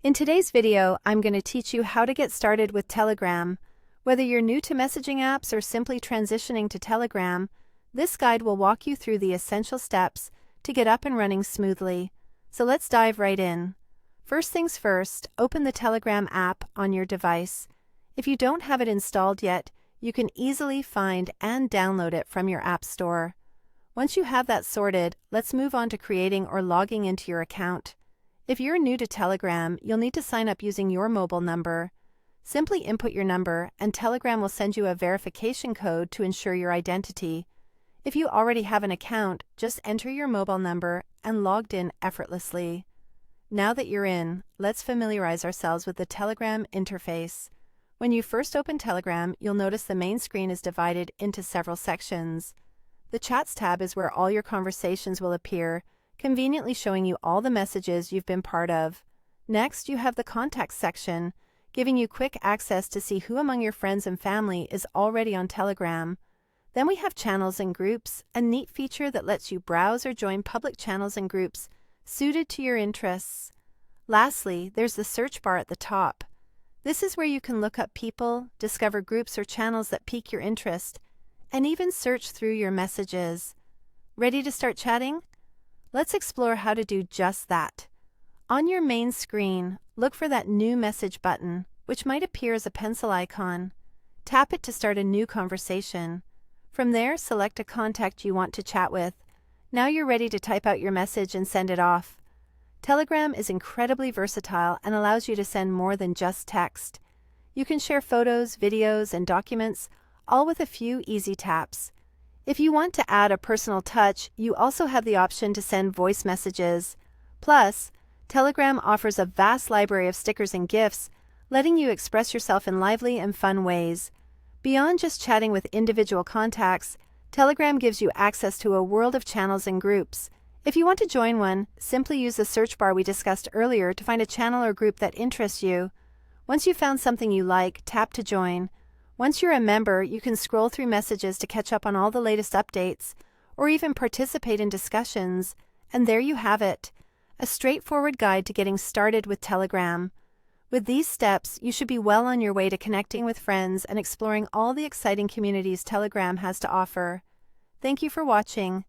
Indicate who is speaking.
Speaker 1: In today's video, I'm going to teach you how to get started with Telegram. Whether you're new to messaging apps or simply transitioning to Telegram, this guide will walk you through the essential steps to get up and running smoothly. So let's dive right in. First things first, open the Telegram app on your device. If you don't have it installed yet, you can easily find and download it from your app store. Once you have that sorted, let's move on to creating or logging into your account. If you're new to Telegram, you'll need to sign up using your mobile number. Simply input your number, and Telegram will send you a verification code to ensure your identity. If you already have an account, just enter your mobile number and logged in effortlessly. Now that you're in, let's familiarize ourselves with the Telegram interface. When you first open Telegram, you'll notice the main screen is divided into several sections. The Chats tab is where all your conversations will appear, conveniently showing you all the messages you've been part of. Next, you have the Contacts section, giving you quick access to see who among your friends and family is already on Telegram. Then we have Channels and Groups, a neat feature that lets you browse or join public channels and groups suited to your interests. Lastly, there's the search bar at the top. This is where you can look up people, discover groups or channels that pique your interest, and even search through your messages. Ready to start chatting? Let's explore how to do just that. On your main screen, look for that New Message button, which might appear as a pencil icon. Tap it to start a new conversation. From there, select a contact you want to chat with. Now you're ready to type out your message and send it off. Telegram is incredibly versatile and allows you to send more than just text. You can share photos, videos, and documents, all with a few easy taps. If you want to add a personal touch, you also have the option to send voice messages. Plus, Telegram offers a vast library of stickers and GIFs, letting you express yourself in lively and fun ways. Beyond just chatting with individual contacts, Telegram gives you access to a world of channels and groups. If you want to join one, simply use the search bar we discussed earlier to find a channel or group that interests you. Once you've found something you like, tap to join. Once you're a member, you can scroll through messages to catch up on all the latest updates, or even participate in discussions. And there you have it, a straightforward guide to getting started with Telegram. With these steps, you should be well on your way to connecting with friends and exploring all the exciting communities Telegram has to offer. Thank you for watching.